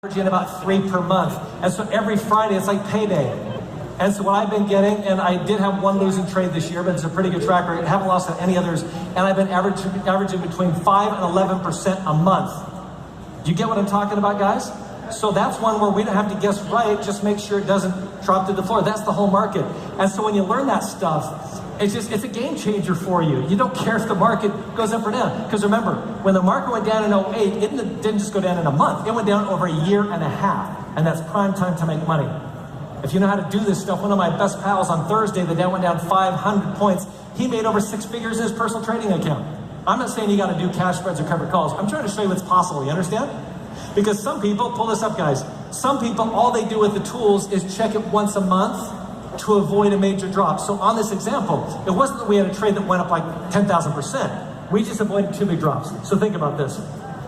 averaging about 3 per month. And so every Friday, it's like payday. And so what I've been getting, and I did have one losing trade this year, but it's a pretty good track record. I haven't lost on any others. And I've been averaging between 5 and 11% a month. Do you get what I'm talking about, guys? So that's one where we don't have to guess right. Just make sure it doesn't drop to the floor. That's the whole market. And so when you learn that stuff, it's a game changer for you. You don't care if the market goes up or down. Because remember, when the market went down in 08, it didn't just go down in a month. It went down over a year and a half. And that's prime time to make money. If you know how to do this stuff, one of my best pals on Thursday, the Dow went down 500 points. He made over 6 figures in his personal trading account. I'm not saying you got to do cash spreads or covered calls. I'm trying to show you what's possible. You understand? Because some people, pull this up, guys. Some people, all they do with the tools is check it once a month to avoid a major drop. So on this example, it wasn't that we had a trade that went up like 10,000%. We just avoided 2 big drops. So think about this.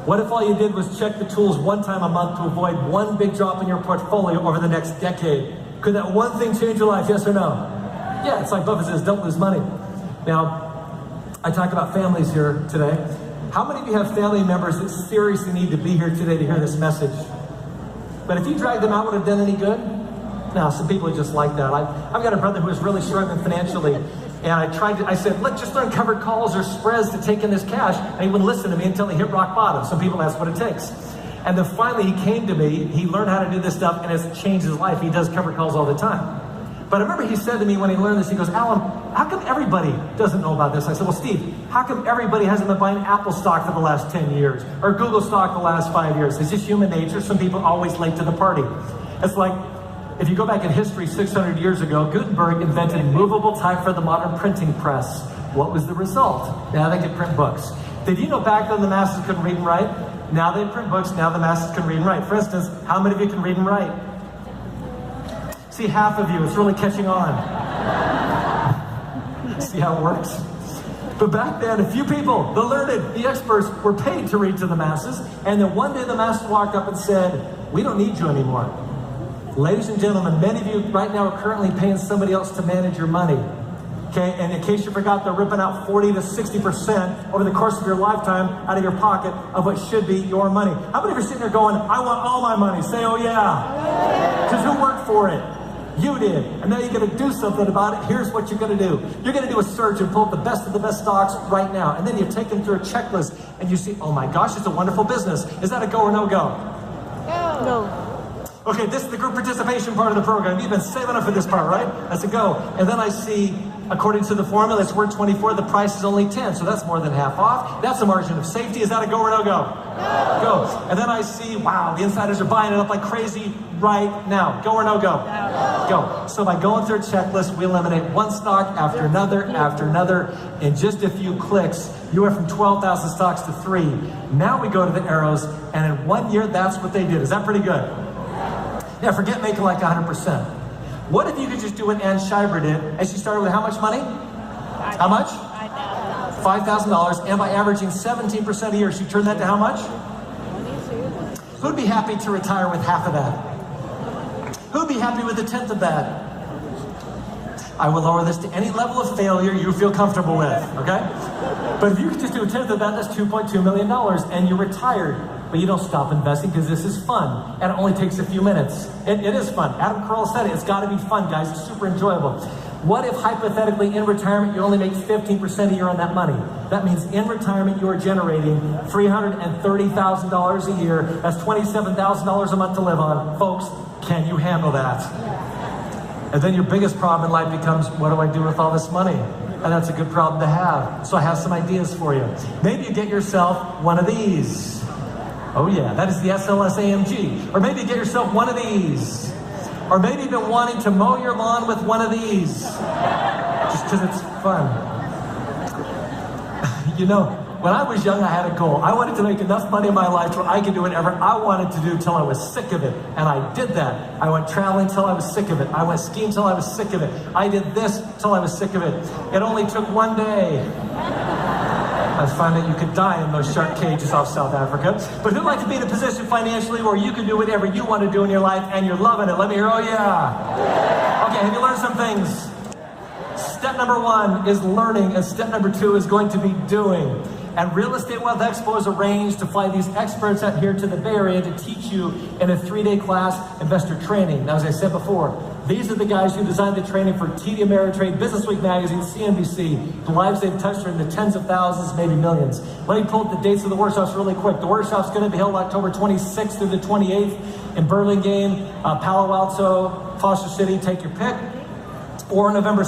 What if all you did was check the tools one time a month to avoid 1 big drop in your portfolio over the next decade? Could that one thing change your life, yes or no? Yeah, it's like Buffett says, don't lose money. Now, I talk about families here today. How many of you have family members that seriously need to be here today to hear this message? But if you dragged them out, would it have done any good? No, some people are just like that. I've got a brother who is really struggling financially, and I said, look, just learn covered calls or spreads to take in this cash, and he wouldn't listen to me until he hit rock bottom. Some people, that's what it takes. And then finally he came to me, he learned how to do this stuff, and it's changed his life. He does covered calls all the time. But I remember he said to me when he learned this, he goes, Alan, how come everybody doesn't know about this? I said, well, Steve, how come everybody hasn't been buying Apple stock for the last 10 years or Google stock the last 5 years? It's just human nature. Some people are always late to the party. It's like, if you go back in history 600 years ago, Gutenberg invented movable type for the modern printing press. What was the result? Now they can print books. Did you know back then the masses couldn't read and write? Now they print books, now the masses can read and write. For instance, how many of you can read and write? See, half of you, it's really catching on. See how it works? But back then, a few people, the learned, the experts, were paid to read to the masses. And then one day the masses walked up and said, we don't need you anymore. Ladies and gentlemen, many of you right now are currently paying somebody else to manage your money. Okay, and in case you forgot, they're ripping out 40 to 60% over the course of your lifetime out of your pocket of what should be your money. How many of you are sitting there going, I want all my money? Say, oh yeah. Because who worked for it? You did. And now you're going to do something about it. Here's what you're going to do. You're going to do a search and pull up the best of the best stocks right now. And then you take them through a checklist and you see, oh my gosh, it's a wonderful business. Is that a go or no go? No. Okay, this is the group participation part of the program. You've been saving up for this part, right? That's a go. And then I see, according to the formula, it's worth 24, the price is only 10, so that's more than half off. That's a margin of safety. Is that a go or no go? No. Go. And then I see, wow, the insiders are buying it up like crazy right now. Go or no go? No. Go. So by going through a checklist, we eliminate one stock after another. In just a few clicks, you went from 12,000 stocks to 3. Now we go to the arrows, and in 1 year, that's what they did. Is that pretty good? Yeah, forget making like 100%. What if you could just do what Ann Schreiber did, and she started with how much money? How much? $5,000, and by averaging 17% a year, she turned that to how much? Who'd be happy to retire with half of that? Who'd be happy with a tenth of that? I will lower this to any level of failure you feel comfortable with, okay? But if you could just do a tenth of that, that's $2.2 million, and you're retired. But you don't stop investing because this is fun, and it only takes a few minutes. It is fun. Adam Carolla said it. It's got to be fun, guys. It's super enjoyable. What if, hypothetically, in retirement, you only make 15% a year on that money? That means in retirement, you are generating $330,000 a year. That's $27,000 a month to live on. Folks, can you handle that? And then your biggest problem in life becomes, what do I do with all this money? And that's a good problem to have. So I have some ideas for you. Maybe you get yourself one of these. Oh yeah, that is the SLS AMG. Or maybe you get yourself one of these. Or maybe you've been wanting to mow your lawn with one of these. Just because it's fun. You know, when I was young, I had a goal. I wanted to make enough money in my life where I could do whatever I wanted to do till I was sick of it. And I did that. I went traveling till I was sick of it. I went skiing till I was sick of it. I did this till I was sick of it. It only took one day. I found out you could die in those shark cages off South Africa. But who'd like to be in a position financially where you can do whatever you want to do in your life and you're loving it? Let me hear, oh yeah. Okay, have you learned some things? Step number 1 is learning, and step number 2 is going to be doing. And Real Estate Wealth Expo has arranged to fly these experts out here to the Bay Area to teach you in a 3-day class, investor training. Now, as I said before, these are the guys who designed the training for TD Ameritrade, Business Week Magazine, CNBC. The lives they've touched are in the tens of thousands, maybe millions. Let me pull up the dates of the workshops really quick. The workshop's going to be held October 26th through the 28th in Burlingame, Palo Alto, Foster City, take your pick. Or November